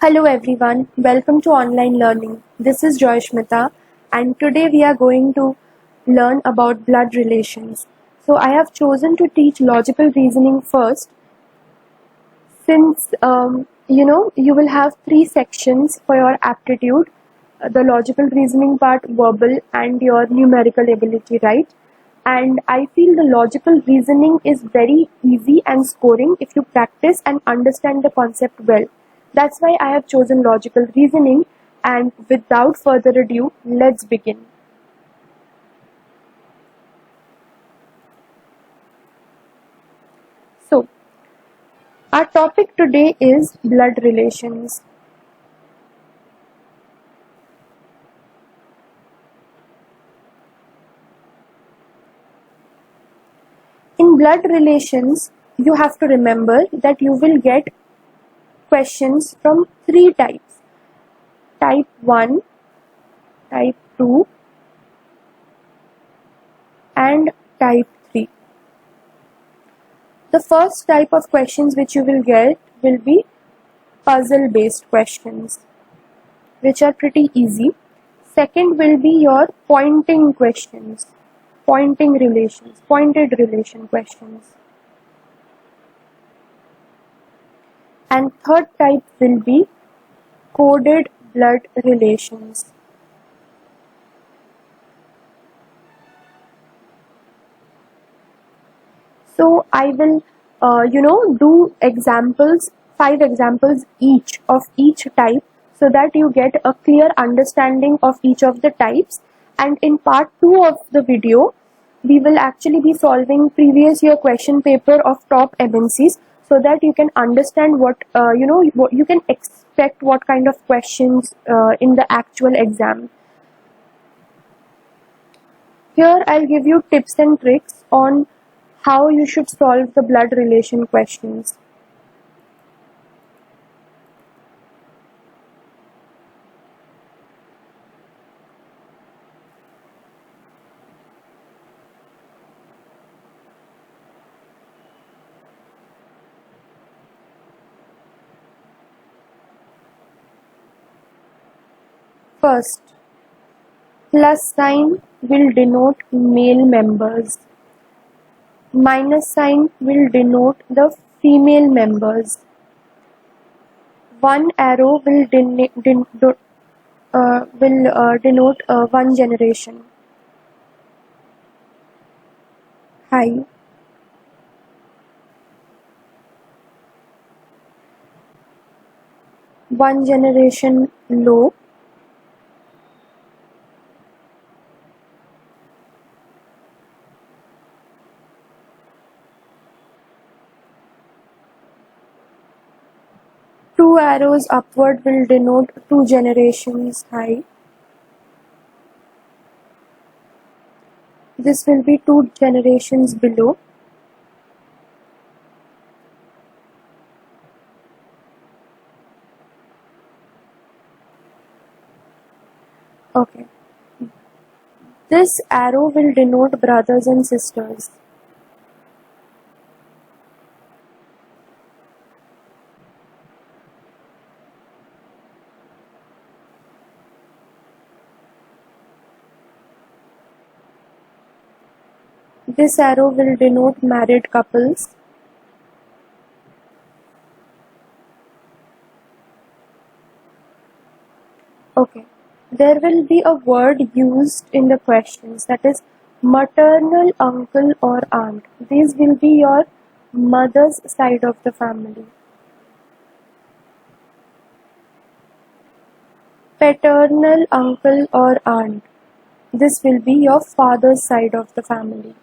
Hello everyone, welcome to online learning. This is Joyshmita and today we are going to learn about blood relations. So I have chosen to teach logical reasoning first since you will have three sections for your aptitude, the logical reasoning part, verbal and your numerical ability, right? And I feel the logical reasoning is very easy and scoring if you practice and understand the concept well. That's why I have chosen logical reasoning, and without further ado, let's begin. So, our topic today is blood relations. In blood relations, you have to remember that you will get questions from three types: type 1, type 2 and type 3. The first type of questions which you will get will be puzzle based questions, which are pretty easy. Second will be your pointing questions, pointed relation questions. And third type will be coded blood relations. So I will do examples, 5 examples each of each type, so that you get a clear understanding of each of the types. And in part 2 of the video, we will actually be solving previous year question paper of top MNCs, so that you can understand what you can expect, what kind of questions in the actual exam. Here I'll give you tips and tricks on how you should solve the blood relation questions. First, plus sign will denote male members. Minus sign will denote the female members. One arrow will denote one generation. High. One generation low. Two arrows upward will denote 2 generations high. This will be 2 generations below. Okay. This arrow will denote brothers and sisters. This arrow will denote married couples. Okay. There will be a word used in the questions, that is maternal uncle or aunt. These will be your mother's side of the family. Paternal uncle or aunt. This will be your father's side of the family.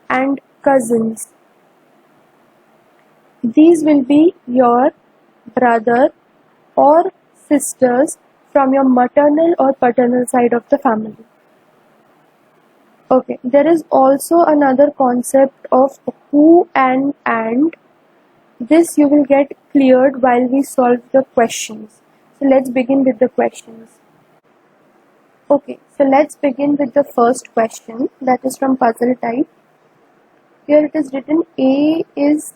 And cousins. These will be your brother or sisters from your maternal or paternal side of the family. Okay, there is also another concept of who and. This you will get cleared while we solve the questions. So let's begin with the questions. Okay, so let's begin with the first question, that is from puzzle type. Here it is written A is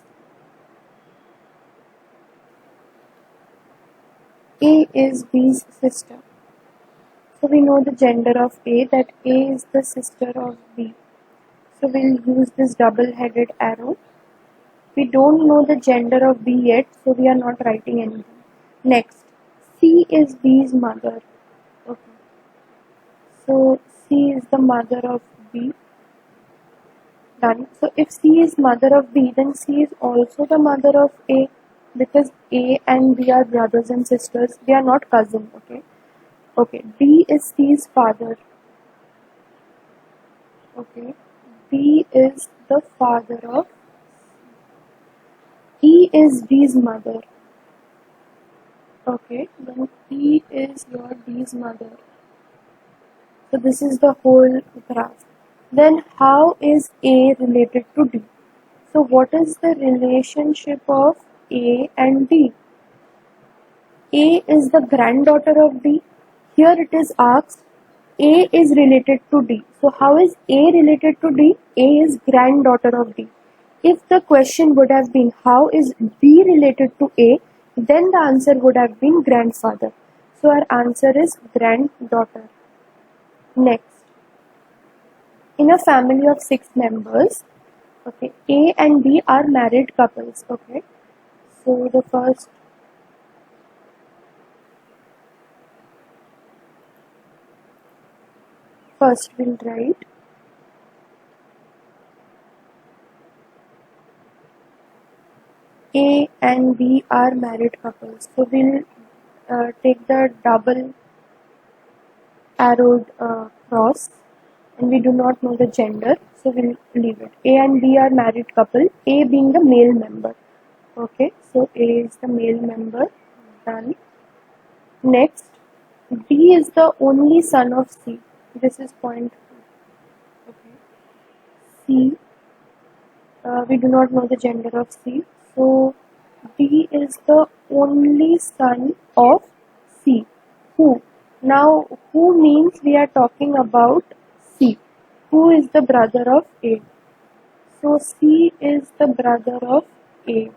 B's sister. So we know the gender of A, that A is the sister of B. So we'll use this double-headed arrow. We don't know the gender of B yet, so we are not writing anything. Next, C is B's mother. Okay. So C is the mother of B. Done. So if C is mother of B, then C is also the mother of A, because A and B are brothers and sisters. They are not cousins. Okay. Okay. B is C's father. Okay. B is the father of E is B's mother. Okay. Then E is your B's mother. So this is the whole graph. Then how is A related to D? So what is the relationship of A and D? A is the granddaughter of D. Here it is asked A is related to D. So how is A related to D? A is granddaughter of D. If the question would have been how is B related to A, then the answer would have been grandfather. So our answer is granddaughter. Next, in a family of 6 members, okay, A and B are married couples. Okay, so the first we'll write A and B are married couples. So we'll take the double arrowed cross, and we do not know the gender, so we'll leave it. A and B are married couple, A being the male member. Okay, so A is the male member. Done. Next, D is the only son of C. This is point 2. Okay. C, we do not know the gender of C. So D is the only son of C. Who? Now, who means we are talking about C. Who is the brother of A? So C is the brother of A.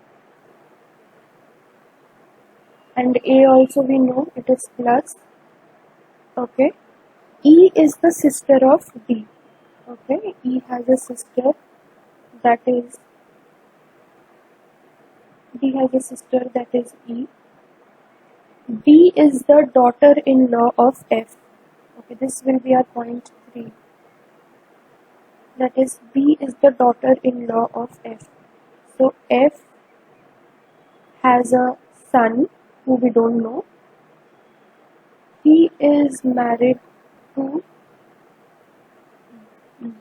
And A also we know it is plus. Okay. E is the sister of D. Okay. E has a sister, that is D has a sister, that is E. B is the daughter-in-law of F. Okay, this will be our point 3. That is B is the daughter-in-law of F. So F has a son who we don't know. He is married to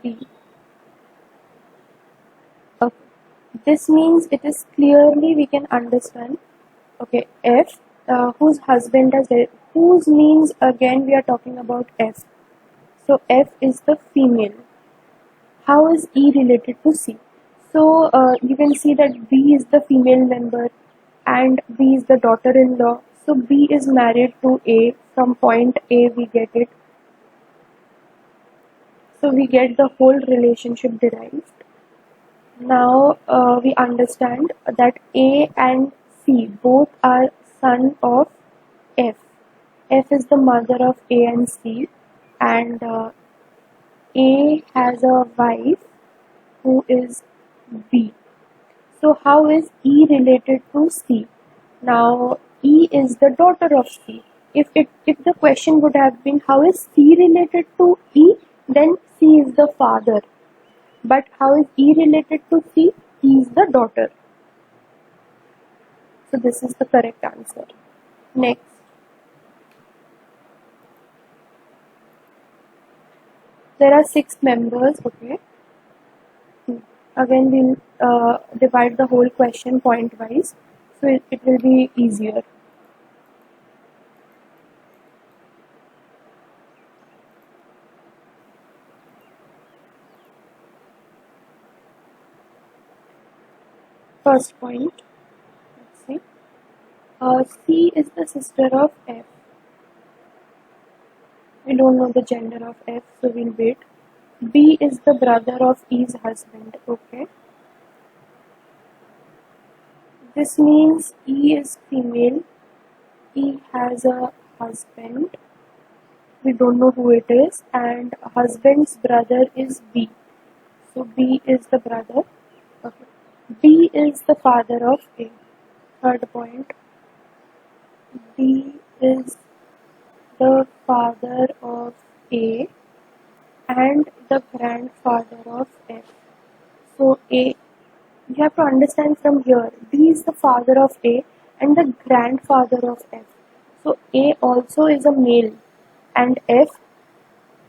B. Okay. This means it is clearly we can understand. Okay, F, whose husband is there, whose means again we are talking about F. So F is the female. How is E related to C? So you can see that B is the female member and B is the daughter-in-law. So B is married to A. From point A we get it. So we get the whole relationship derived. Now we understand that A and C both are son of F. F is the mother of A and C, and A has a wife who is B. So how is E related to C? Now E is the daughter of C. If the question would have been how is C related to E, then C is the father. But how is E related to C? E is the daughter. So this is the correct answer. Next. There are 6 members, okay. Again, we'll divide the whole question point wise, so it will be easier. First point, let's see. C is the sister of F. We don't know the gender of F, so we'll wait. B is the brother of E's husband, okay. This means E is female. E has a husband. We don't know who it is, and husband's brother is B. So B is the brother. Okay. B is the father of A. Third point. B is the father of A and the grandfather of F. So A, you have to understand from here, B is the father of A and the grandfather of F. So A also is a male, and F,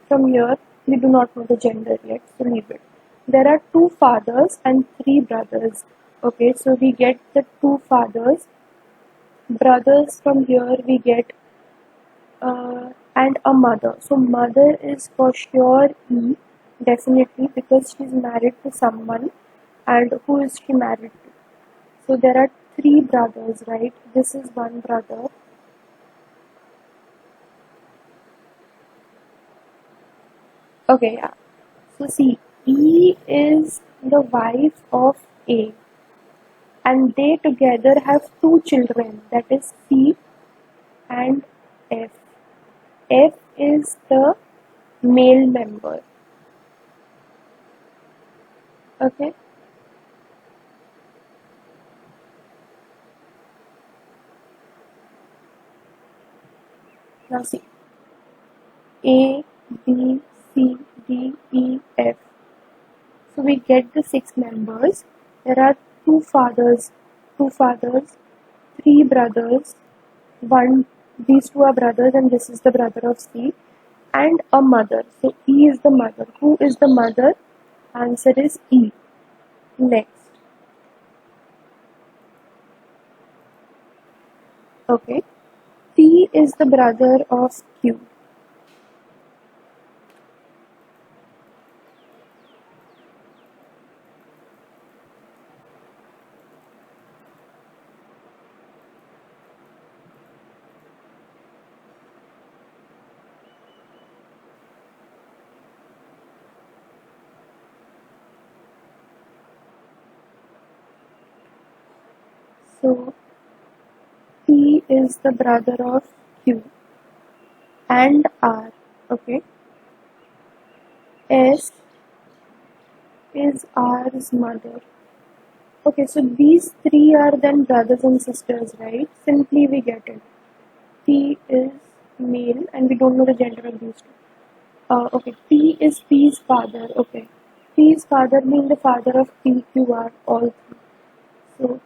from here we do not know the gender yet, so leave it. There are two fathers and three brothers. Okay, so we get the two fathers. Brothers, from here we get and a mother. So mother is for sure E, definitely, because she's married to someone. And who is she married to? So there are three brothers, right? This is one brother. Okay, yeah. So see, E is the wife of A, and they together have two children, that is C and F. F is the male member. Okay. Now see, A, B, C, D, E, F. So we get the six members. There are two fathers, three brothers, one, these two are brothers and this is the brother of C, and a mother. So E is the mother. Who is the mother? Answer is E. Next. Okay. P is the brother of Q. So P is the brother of Q and R. Okay. S is R's mother. Okay, so these three are then brothers and sisters, right? Simply we get it. P is male and we don't know the gender of these two. Okay, P is P's father. Okay, P's father being the father of P, Q, R, all three. So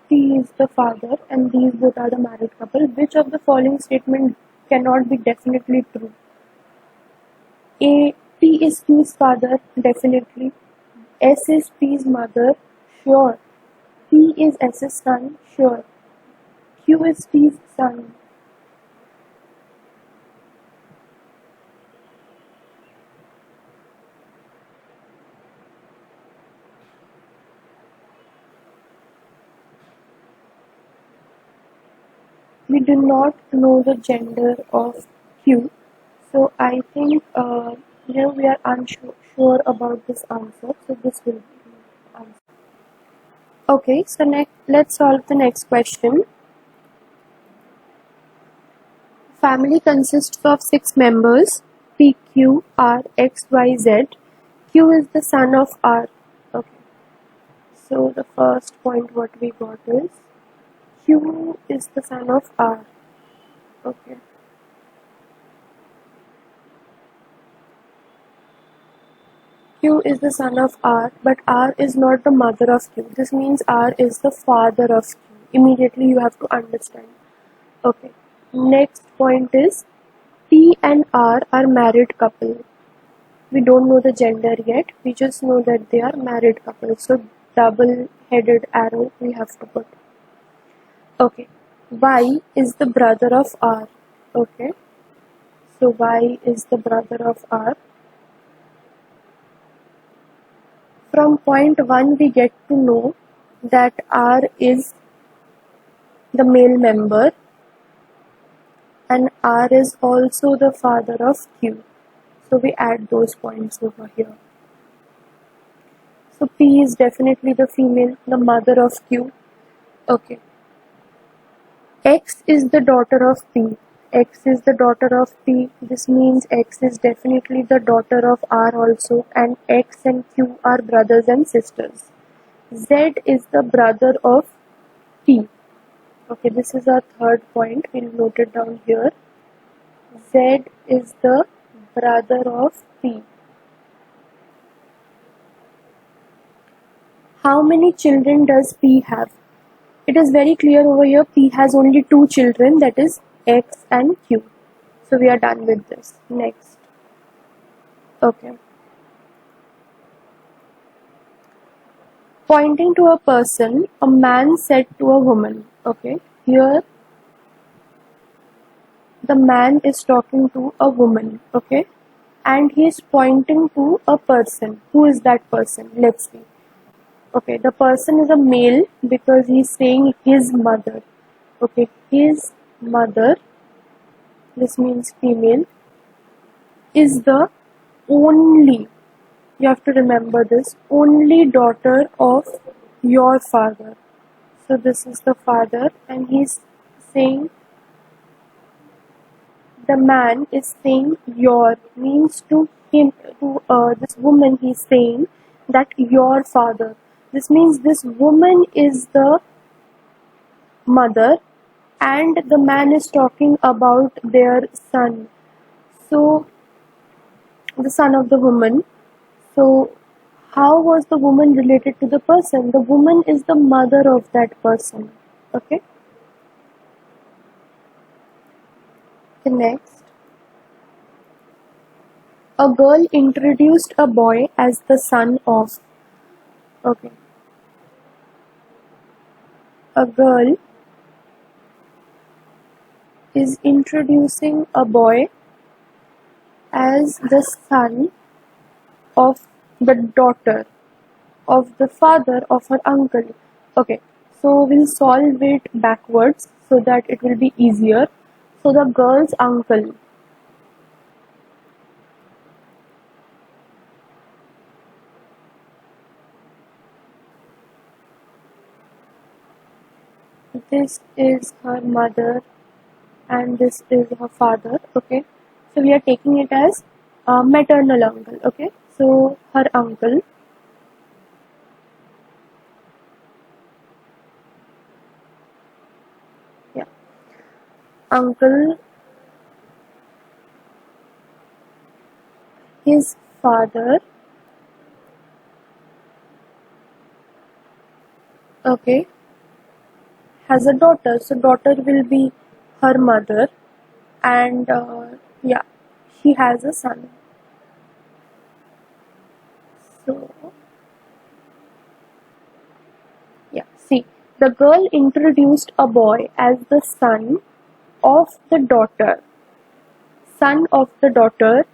P is the father and these both are the married couple. Which of the following statement cannot be definitely true? A. P is Q's father, definitely. S is P's mother, sure. P is S's son, sure. Q is P's son. We do not know the gender of Q, so I think we are unsure about this answer. So this will be the answer. Okay, so next let's solve the next question. Family consists of 6 members: P, Q, R, X, Y, Z. Q is the son of R. Okay. So the first point what we got is Q is the son of R. Okay. Q is the son of R, but R is not the mother of Q. This means R is the father of Q. Immediately you have to understand. Okay. Next point is P and R are married couple. We don't know the gender yet. We just know that they are married couple. So double-headed arrow we have to put. Okay. Y is the brother of R. Okay. So Y is the brother of R. From point 1 we get to know that R is the male member and R is also the father of Q. So we add those points over here. So P is definitely the female, the mother of Q. Okay. X is the daughter of P. X is the daughter of P. This means X is definitely the daughter of R also, and X and Q are brothers and sisters. Z is the brother of P. Okay, this is our third point. We'll note it down here. Z is the brother of P. How many children does P have? It is very clear over here. P has only two children, that is X and Q. So we are done with this. Next. Okay. Pointing to a person, a man said to a woman. Okay. Here the man is talking to a woman. Okay. And he is pointing to a person. Who is that person? Let's see. Okay, the person is a male because he is saying his mother. Okay, his mother, this means female, is the only, you have to remember this, only daughter of your father. So this is the father, and he's saying, the man is saying your, means to him, to this woman, he's saying that your father. This means this woman is the mother and the man is talking about their son. So, the son of the woman. So, how was the woman related to the person? The woman is the mother of that person. Okay. The next. A girl introduced a boy as the son of. Okay. A girl is introducing a boy as the son of the daughter of the father of her uncle. Okay, so we'll solve it backwards so that it will be easier. So the girl's uncle. This is her mother and this is her father. Okay, so we are taking it as maternal uncle. Okay, so her uncle. Yeah, uncle, his father. Okay, has a daughter, so daughter will be her mother, and yeah, she has a son. So yeah, see, the girl introduced a boy as the son of the daughter, son of the daughter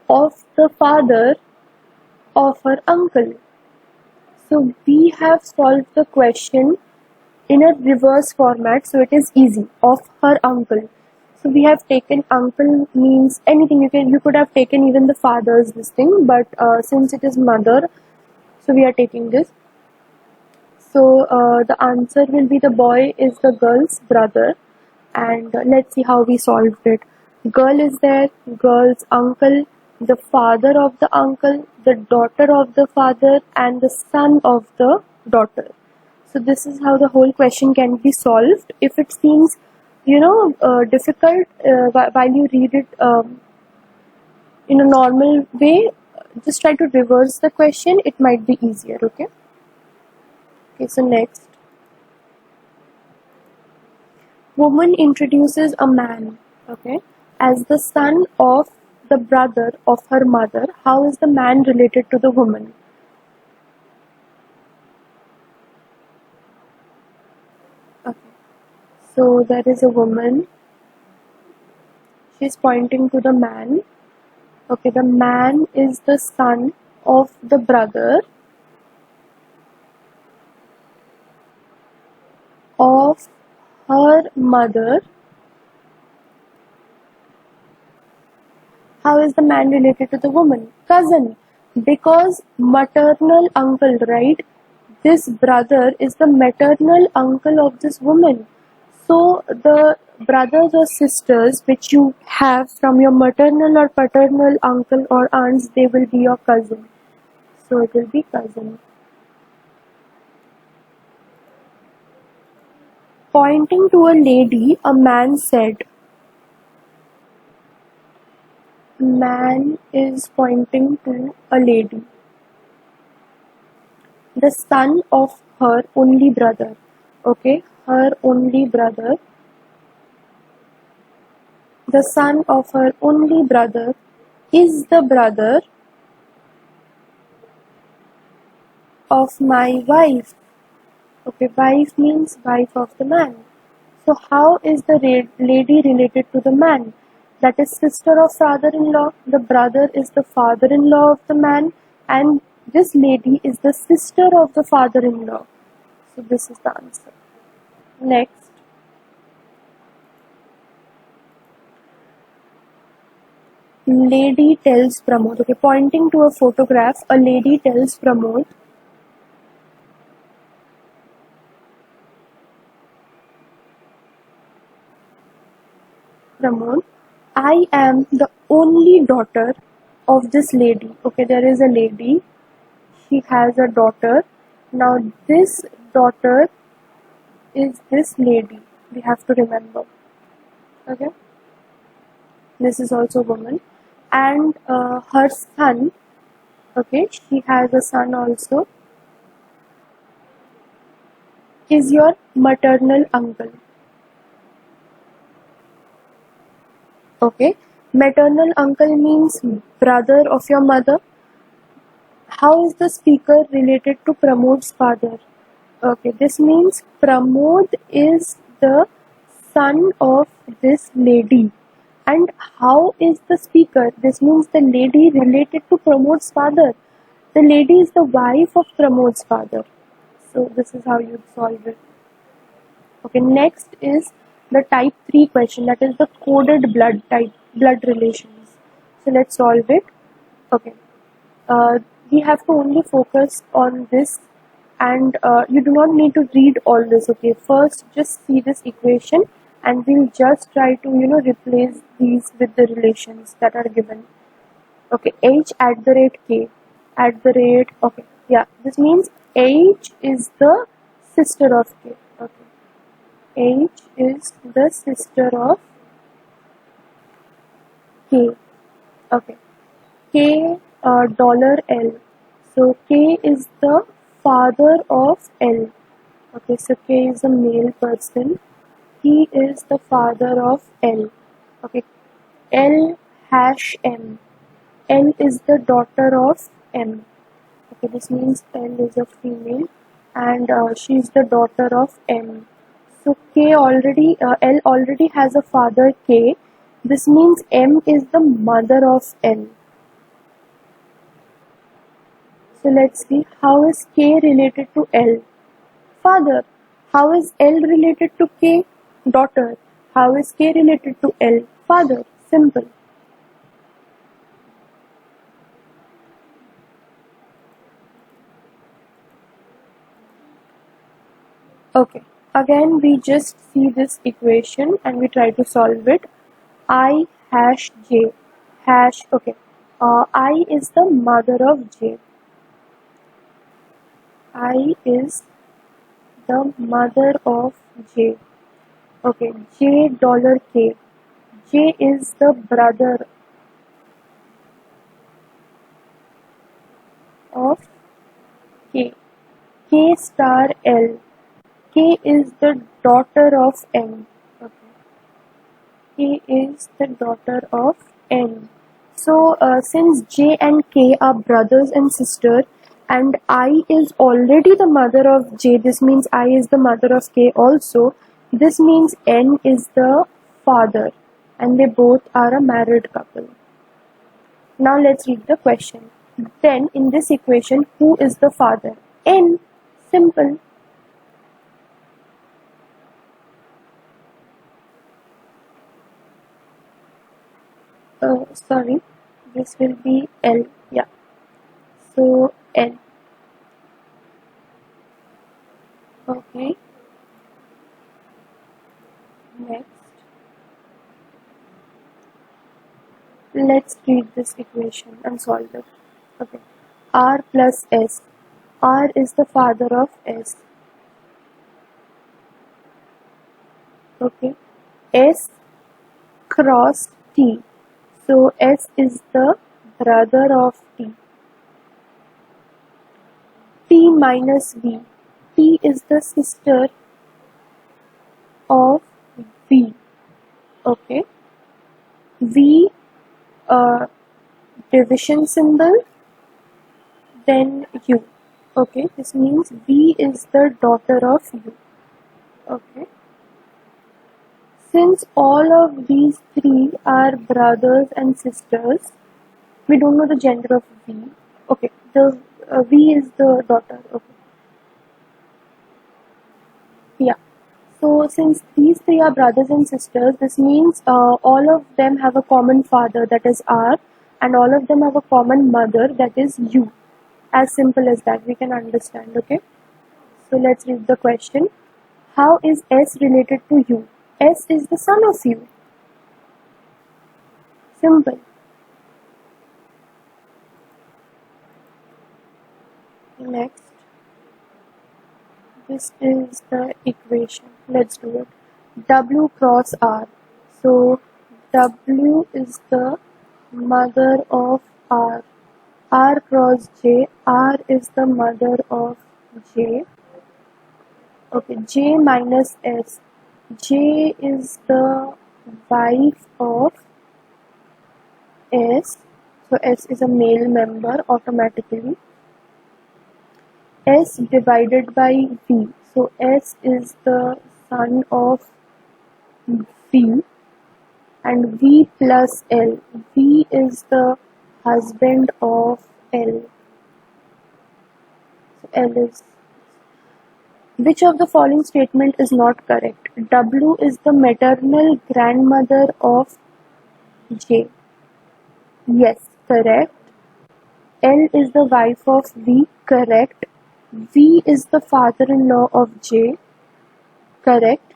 of the father of her uncle. So we have solved the question in a reverse format, so it is easy, of her uncle. So we have taken uncle means anything, you could have taken even the father's this thing, but since it is mother, so we are taking this. So the answer will be the boy is the girl's brother, and let's see how we solved it. Girl is there, girl's uncle, the father of the uncle, the daughter of the father, and the son of the daughter. So this is how the whole question can be solved. If it seems, difficult while you read it in a normal way, just try to reverse the question. It might be easier. Okay. Okay. So next, woman introduces a man. Okay, as the son of the brother of her mother. How is the man related to the woman? Okay. So there is a woman. She's pointing to the man. Okay, the man is the son of the brother of her mother. How is the man related to the woman? Cousin. Because maternal uncle, right? this brother is the maternal uncle of this woman. So the brothers or sisters which you have from your maternal or paternal uncle or aunts, they will be your cousin. So it will be cousin. Pointing to a lady, a man said. Man is pointing to a lady. The son of her only brother. Okay, her only brother. The son of her only brother is the brother of my wife. Okay, wife means wife of the man. So how is the lady related to the man? That is sister of father-in-law. The brother is the father-in-law of the man, and this lady is the sister of the father-in-law. So this is the answer. Next. Lady tells Pramod. Okay, pointing to a photograph, a lady tells Pramod. Pramod, I am the only daughter of this lady. Okay, there is a lady. She has a daughter. Now this daughter is this lady. We have to remember. Okay. This is also a woman. And her son. Okay, she has a son also. Is your maternal uncle. Okay. Maternal uncle means brother of your mother. How is the speaker related to Pramod's father? Okay, this means Pramod is the son of this lady. And how is the speaker? This means the lady related to Pramod's father. The lady is the wife of Pramod's father. So this is how you solve it. Okay, next is the type 3 question, that is the coded blood type, blood relations. So let's solve it. Okay. We have to only focus on this, and you do not need to read all this. Okay, first just see this equation and we'll just try to replace these with the relations that are given. Okay, h at the rate k at the rate. Okay, yeah, this means h is the sister of k. Okay, h is the sister of k. Okay, k dollar L. So K is the father of L. Okay, so K is a male person. He is the father of L. Okay, L hash M. L is the daughter of M. Okay, this means L is a female and she is the daughter of M. So L already has a father K. This means M is the mother of L. So let's see, how is K related to L? Father. How is L related to K? Daughter. How is K related to L? Father. Simple. Okay. Again, we just see this equation and we try to solve it. I hash J. Hash, okay. I is the mother of J. I is the mother of J. Okay, J dollar K. J is the brother of K. K star L. K is the daughter of M. Okay. K is the daughter of N. So since J and K are brothers and sisters, and I is already the mother of J, this means I is the mother of K also. This means N is the father and they both are a married couple. Now let's read the question. Then in this equation, who is the father? N. Simple. Sorry, this will be L. Yeah. So N. Okay, next. Let's read this equation and solve it. Okay. R plus S. R is the father of S. Okay. S cross T. So S is the brother of T. T minus V. T is the sister of V. Okay. V division symbol, then U. Okay. This means V is the daughter of U. Okay. Since all of these three are brothers and sisters, we don't know the gender of V. Okay, the V is the daughter. Okay, yeah. So since these three are brothers and sisters, this means all of them have a common father, that is R, and all of them have a common mother, that is U. As simple as that, we can understand. Okay. So let's read the question. How is S related to U? S is the son of U. Simple. Next, this is the equation. Let's do it. W cross R. So W is the mother of R. R cross J. R is the mother of J. Okay, J minus S. J is the wife of S. So S is a male member automatically. S divided by V. So S is the son of V, and V plus L. V is the husband of L. So L is. Which of the following statement is not correct? W is the maternal grandmother of J. Yes, correct. L is the wife of V. Correct. V is the father-in-law of J. Correct.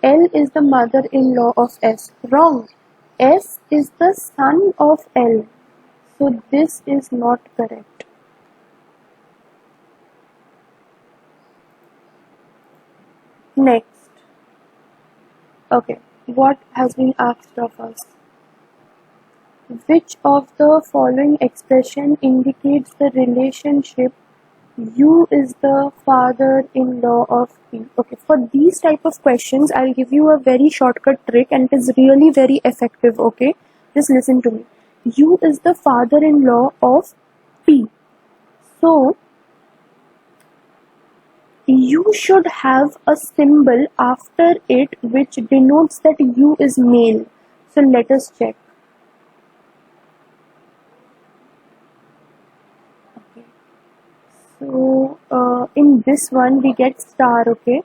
L is the mother-in-law of S. Wrong. S is the son of L. So this is not correct. Next. Okay. What has been asked of us? Which of the following expression indicates the relationship U is the father-in-law of P? Okay, for these type of questions, I'll give you a very shortcut trick and it is really very effective, okay? Just listen to me. U is the father-in-law of P. So, U should have a symbol after it which denotes that U is male. So, let us check. Okay. So in this one we get star, okay?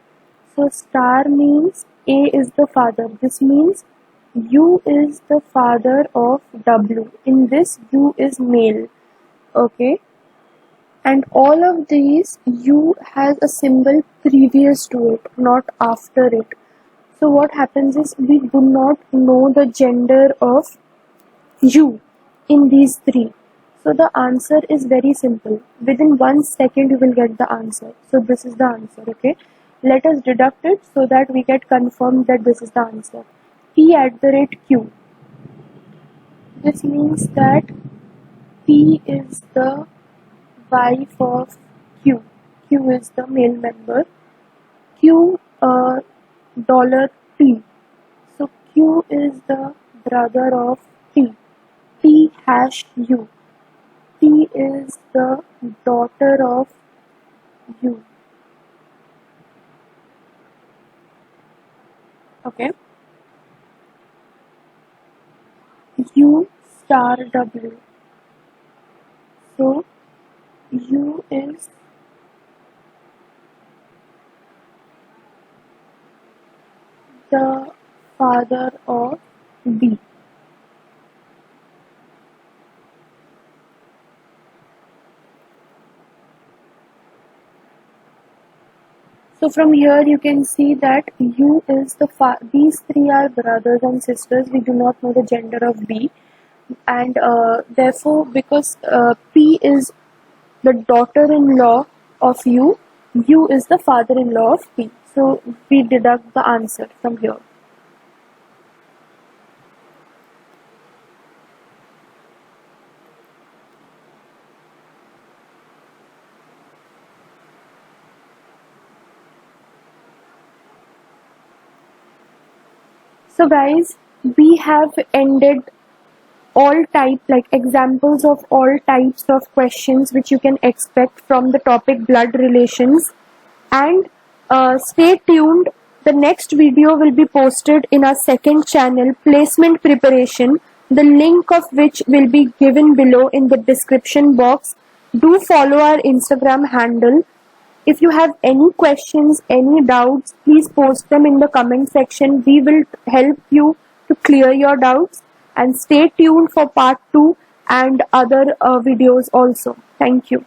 So star means A is the father. This means U is the father of W. In this U is male, okay? And all of these U has a symbol previous to it, not after it. So what happens is we do not know the gender of U in these three. So the answer is very simple. Within 1 second you will get the answer. So this is the answer, okay? Let us deduct it so that we get confirmed that this is the answer. P at the rate Q. This means that P is the wife of Q. Q is the male member. Q dollar P. So Q is the brother of P. P hash U. P is the daughter of U. Okay. U star W. So U is the father of B. So from here you can see that U is these three are brothers and sisters. We do not know the gender of B, and therefore because P is the daughter-in-law of U, U is the father-in-law of P. So we deduct the answer from here. So guys, we have ended all type like examples of all types of questions which you can expect from the topic blood relations, and stay tuned. The next video will be posted in our second channel, placement preparation, the link of which will be given below in the description box. Do follow our Instagram handle. If you have any questions, any doubts, please post them in the comment section. We will help you to clear your doubts, and stay tuned for part 2 and other videos also. Thank you.